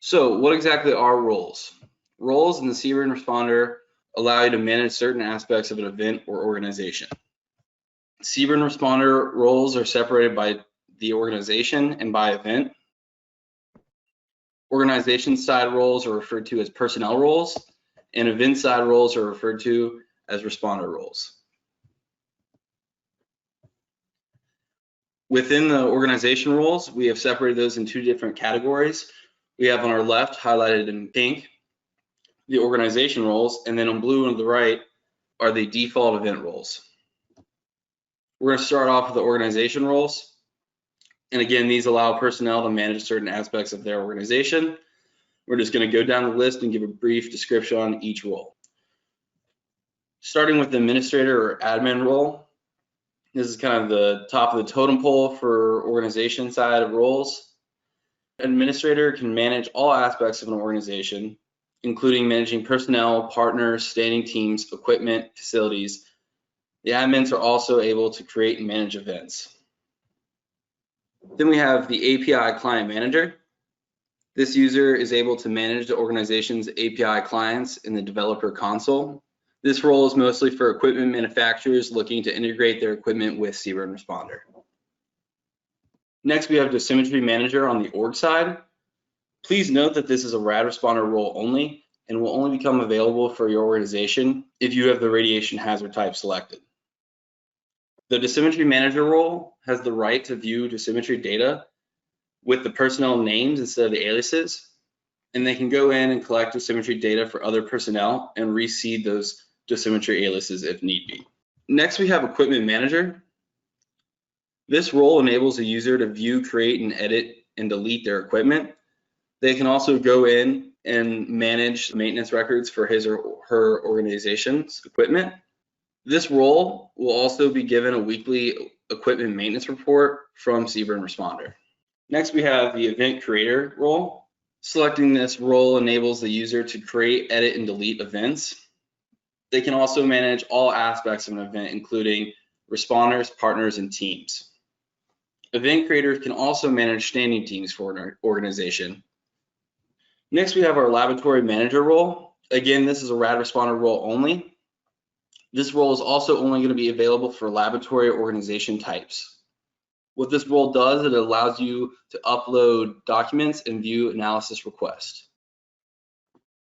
So what exactly are roles? Roles in the CBRNResponder allow you to manage certain aspects of an event or organization. CBRNResponder roles are separated by the organization and by event. Organization side roles are referred to as personnel roles, and event side roles are referred to as responder roles. Within the organization roles, we have separated those in two different categories. We have on our left, highlighted in pink, the organization roles, and then in blue on the right are the default event roles. We're going to start off with the organization roles. And again, these allow personnel to manage certain aspects of their organization. We're just going to go down the list and give a brief description on each role. Starting with the administrator or admin role, this is kind of the top of the totem pole for organization side of roles. An administrator can manage all aspects of an organization, including managing personnel, partners, standing teams, equipment, facilities. The admins are also able to create and manage events. Then we have the API client manager. This user is able to manage the organization's API clients in the developer console. This role is mostly for equipment manufacturers looking to integrate their equipment with CBRNResponder. Next, we have Dissymmetry manager on the org side. Please note that this is a RAD responder role only and will only become available for your organization if you have the radiation hazard type selected. The Dissymmetry manager role has the right to view dissymmetry data with the personnel names instead of the aliases, and they can go in and collect dissymmetry data for other personnel and reseed those dissymmetry aliases if need be. Next, we have equipment manager. This role enables a user to view, create, and edit and delete their equipment. They can also go in and manage maintenance records for his or her organization's equipment. This role will also be given a weekly equipment maintenance report from CBRNResponder. Next, we have the event creator role. Selecting this role enables the user to create, edit, and delete events. They can also manage all aspects of an event, including responders, partners, and teams. Event creators can also manage standing teams for an organization. Next, we have our laboratory manager role. Again, this is a RAD responder role only. This role is also only going to be available for laboratory organization types. What this role does, it allows you to upload documents and view analysis requests.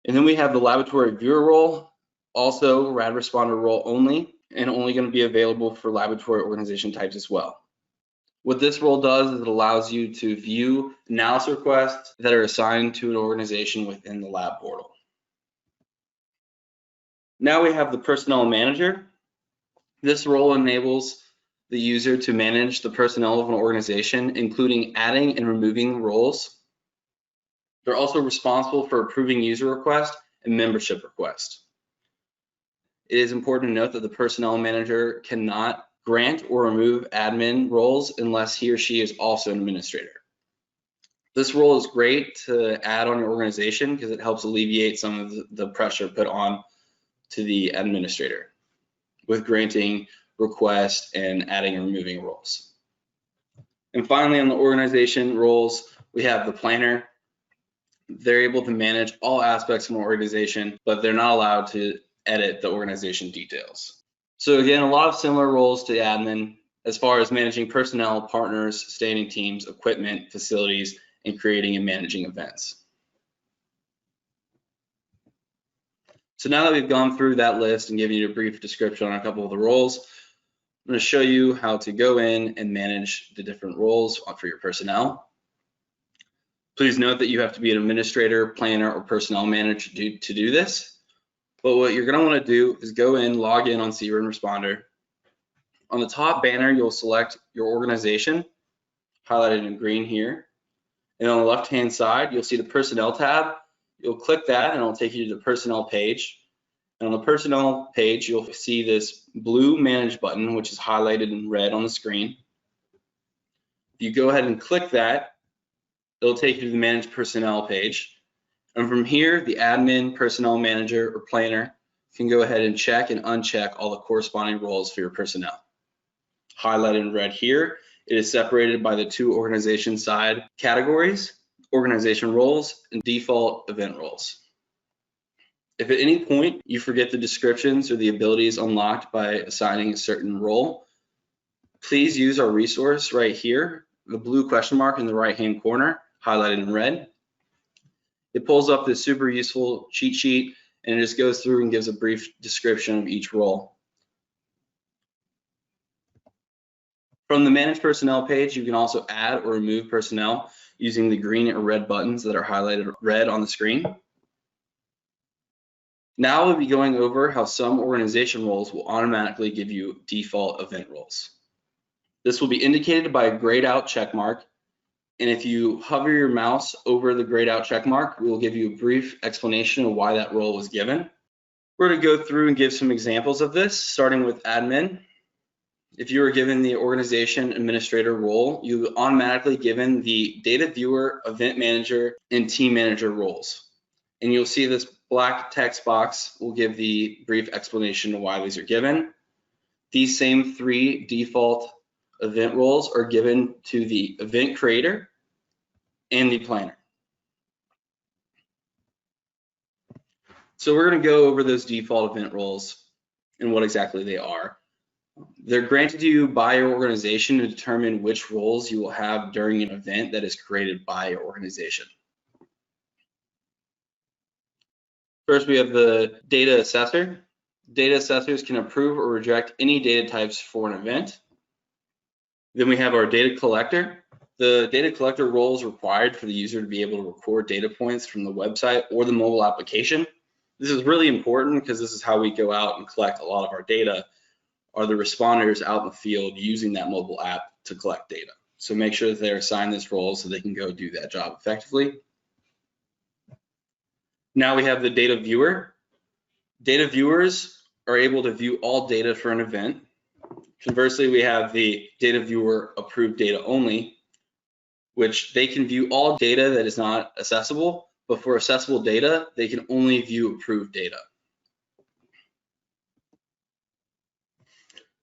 And then we have the laboratory viewer role, also RAD responder role only, and only going to be available for laboratory organization types as well. What this role does is it allows you to view analysis requests that are assigned to an organization within the lab portal. Now we have the personnel manager. This role enables the user to manage the personnel of an organization, including adding and removing roles. They're also responsible for approving user requests and membership requests. It is important to note that the personnel manager cannot grant or remove admin roles unless he or she is also an administrator. This role is great to add on your organization because it helps alleviate some of the pressure put on to the administrator with granting requests and adding and removing roles. And finally, on the organization roles, we have the planner. They're able to manage all aspects of an organization, but they're not allowed to edit the organization details. So again, a lot of similar roles to admin as far as managing personnel, partners, standing teams, equipment, facilities, and creating and managing events. So now that we've gone through that list and given you a brief description on a couple of the roles, I'm going to show you how to go in and manage the different roles for your personnel. Please note that you have to be an administrator, planner, or personnel manager to do this. But what you're going to want to do is go in, log in on CBRNResponder. On the top banner, you'll select your organization, highlighted in green here. And on the left-hand side, you'll see the Personnel tab. You'll click that, and it'll take you to the Personnel page. And on the Personnel page, you'll see this blue Manage button, which is highlighted in red on the screen. If you go ahead and click that, it'll take you to the Manage Personnel page. And from here, the admin, personnel manager, or planner can go ahead and check and uncheck all the corresponding roles for your personnel. Highlighted in red here, it is separated by the two organization side categories. organization roles, and default event roles. If at any point you forget the descriptions or the abilities unlocked by assigning a certain role, please use our resource right here, the blue question mark in the right-hand corner, highlighted in red. It pulls up this super useful cheat sheet, and it just goes through and gives a brief description of each role. From the Manage Personnel page, you can also add or remove personnel using the green or red buttons that are highlighted red on the screen. Now we'll be going over how some organization roles will automatically give you default event roles. This will be indicated by a grayed out check mark, and if you hover your mouse over the grayed out check mark, we will give you a brief explanation of why that role was given. We're going to go through and give some examples of this, starting with admin. If you were given the organization administrator role, you will automatically given the data viewer, event manager, and team manager roles. And you'll see this black text box will give the brief explanation of why these are given. These same 3 default event roles are given to the event creator and the planner. So we're going to go over those default event roles and what exactly they are. They're granted to you by your organization to determine which roles you will have during an event that is created by your organization. First, we have the data assessor. Data assessors can approve or reject any data types for an event. Then we have our data collector. The data collector role is required for the user to be able to record data points from the website or the mobile application. This is really important because this is how we go out and collect a lot of our data, are the responders out in the field using that mobile app to collect data. So make sure that they're assigned this role so they can go do that job effectively. Now we have the data viewer. Data viewers are able to view all data for an event. Conversely, we have the data viewer approved data only, which they can view all data that is not accessible, but for accessible data, they can only view approved data.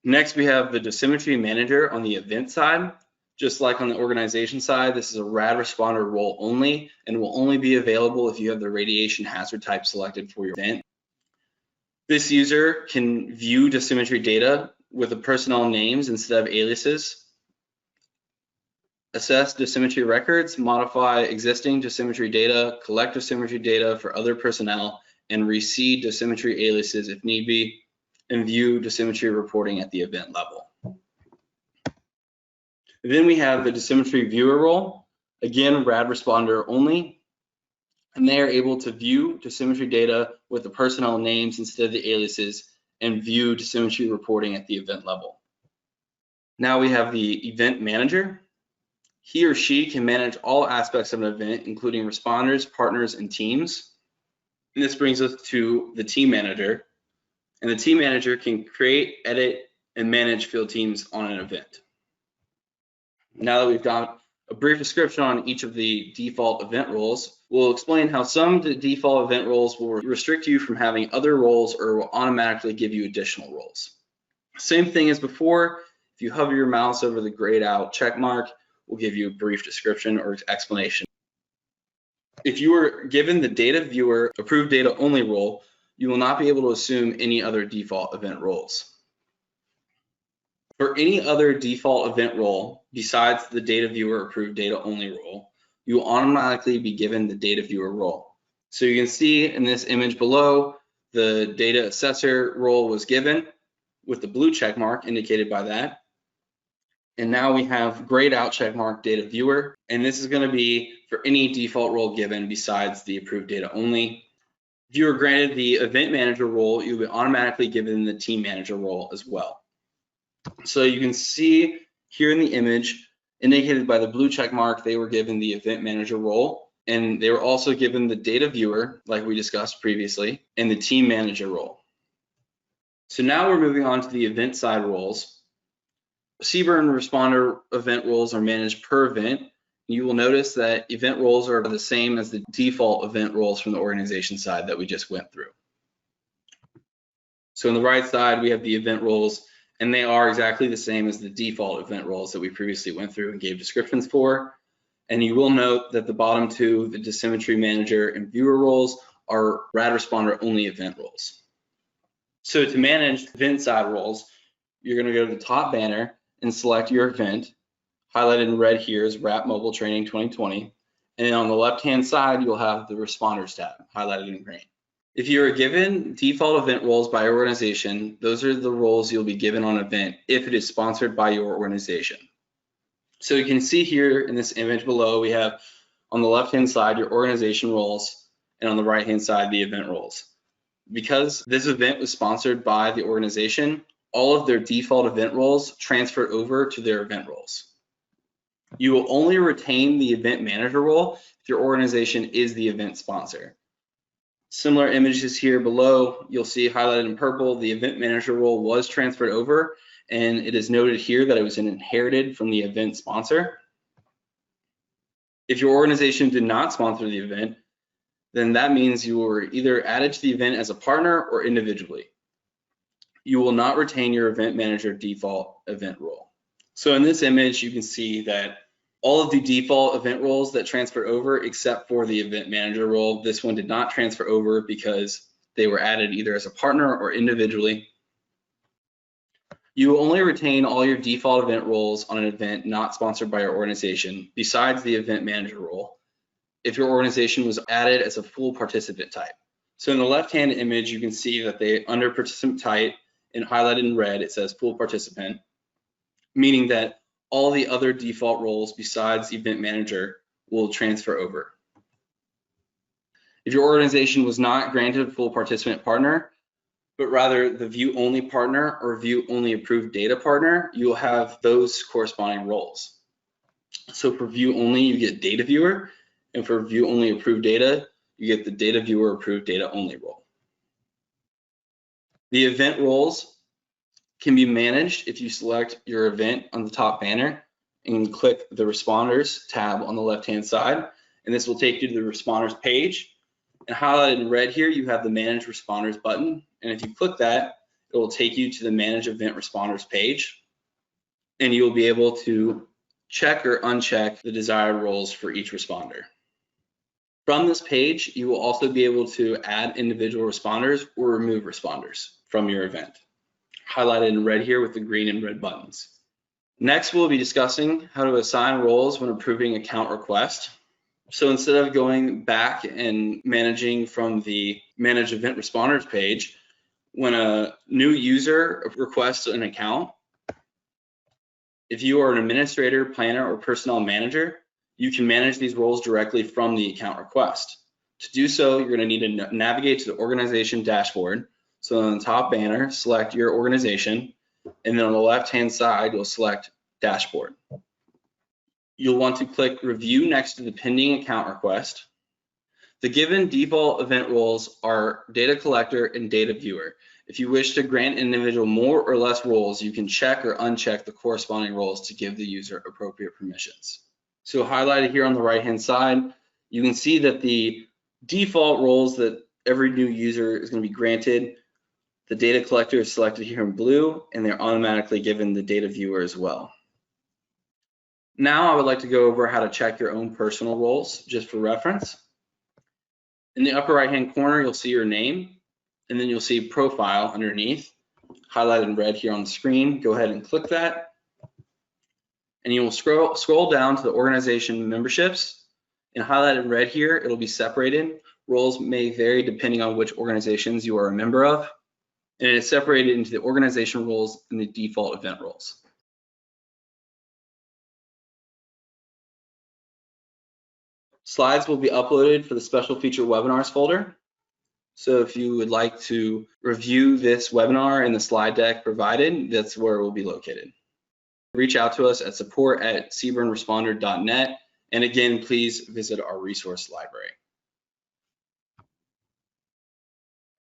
Next, we have the Dissymmetry manager on the event side. Just like on the organization side, this is a rad responder role only and will only be available if you have the radiation hazard type selected for your event. This user can view dissymmetry data with the personnel names instead of aliases, assess dissymmetry records, modify existing dissymmetry data, collect dissymmetry data for other personnel, and reseed dissymmetry aliases if need be, and view dissymmetry reporting at the event level. Then we have the dissymmetry viewer role, again, rad responder only, and they are able to view dissymmetry data with the personnel names instead of the aliases and view dissymmetry reporting at the event level. Now we have the event manager. He or she can manage all aspects of an event, including responders, partners, and teams. And this brings us to the team manager. And the team manager can create, edit, and manage field teams on an event. Now that we've got a brief description on each of the default event roles, we'll explain how some default event roles will restrict you from having other roles or will automatically give you additional roles. Same thing as before, if you hover your mouse over the grayed out check mark, we'll give you a brief description or explanation. If you were given the data viewer approved data only role, you will not be able to assume any other default event roles. For any other default event role besides the data viewer approved data only role, you will automatically be given the data viewer role. So you can see in this image below, the data assessor role was given with the blue check mark indicated by that. And now we have grayed out check mark data viewer, and this is going to be for any default role given besides the approved data only. If you are granted the event manager role, you'll be automatically given the team manager role as well. So you can see here in the image, indicated by the blue check mark, they were given the event manager role, and they were also given the data viewer, like we discussed previously, and the team manager role. So now we're moving on to the event side roles. CBRNResponder event roles are managed per event. You will notice that event roles are the same as the default event roles from the organization side that we just went through. So on the right side, we have the event roles, and they are exactly the same as the default event roles that we previously went through and gave descriptions for. And you will note that the bottom two, the Dissymmetry Manager and Viewer roles, are Rad Responder only event roles. So to manage event side roles, you're going to go to the top banner and select your event. Highlighted in red here is Wrap Mobile Training 2020. And then on the left-hand side, you'll have the Responders tab highlighted in green. If you are given default event roles by your organization, those are the roles you'll be given on event if it is sponsored by your organization. So you can see here in this image below, we have on the left-hand side your organization roles, and on the right-hand side the event roles. Because this event was sponsored by the organization, all of their default event roles transfer over to their event roles. You will only retain the event manager role if your organization is the event sponsor. Similar images here below, you'll see highlighted in purple, the event manager role was transferred over, and it is noted here that it was inherited from the event sponsor. If your organization did not sponsor the event, then that means you were either added to the event as a partner or individually. You will not retain your event manager default event role. So in this image, you can see that all of the default event roles that transfer over except for the event manager role, this one did not transfer over because they were added either as a partner or individually. You will only retain all your default event roles on an event not sponsored by your organization besides the event manager role if your organization was added as a full participant type. So in the left-hand image, you can see that they under participant type and highlighted in red, it says full participant, meaning that all the other default roles besides event manager will transfer over. If your organization was not granted full participant partner, but rather the view only partner or view only approved data partner, you will have those corresponding roles. So for view only, you get data viewer, and for view only approved data, you get the data viewer approved data only role. The event roles can be managed if you select your event on the top banner and click the Responders tab on the left-hand side, and this will take you to the Responders page. And highlighted in red here, you have the Manage Responders button, and if you click that, it will take you to the Manage Event Responders page, and you will be able to check or uncheck the desired roles for each responder. From this page, you will also be able to add individual responders or remove responders from your event, highlighted in red here with the green and red buttons. Next, we'll be discussing how to assign roles when approving account requests. So instead of going back and managing from the Manage Event Responders page, when a new user requests an account, if you are an administrator, planner, or personnel manager, you can manage these roles directly from the account request. To do so, you're going to need to navigate to the organization dashboard. So on the top banner, select your organization, and then on the left-hand side, you'll select Dashboard. You'll want to click Review next to the pending account request. The given default event roles are Data Collector and Data Viewer. If you wish to grant an individual more or less roles, you can check or uncheck the corresponding roles to give the user appropriate permissions. So highlighted here on the right-hand side, you can see that the default roles that every new user is going to be granted, the Data Collector is selected here in blue, and they're automatically given the Data Viewer as well. Now I would like to go over how to check your own personal roles, just for reference. In the upper right-hand corner, you'll see your name, and then you'll see Profile underneath, highlighted in red here on the screen. Go ahead and click that, and you will scroll down to the organization memberships, and highlighted in red here, it'll be separated. Roles may vary depending on which organizations you are a member of, and it is separated into the organization roles and the default event roles. Slides will be uploaded for the special feature webinars folder. So if you would like to review this webinar in the slide deck provided, that's where it will be located. Reach out to us at support@cbrnresponder.net. And again, please visit our resource library.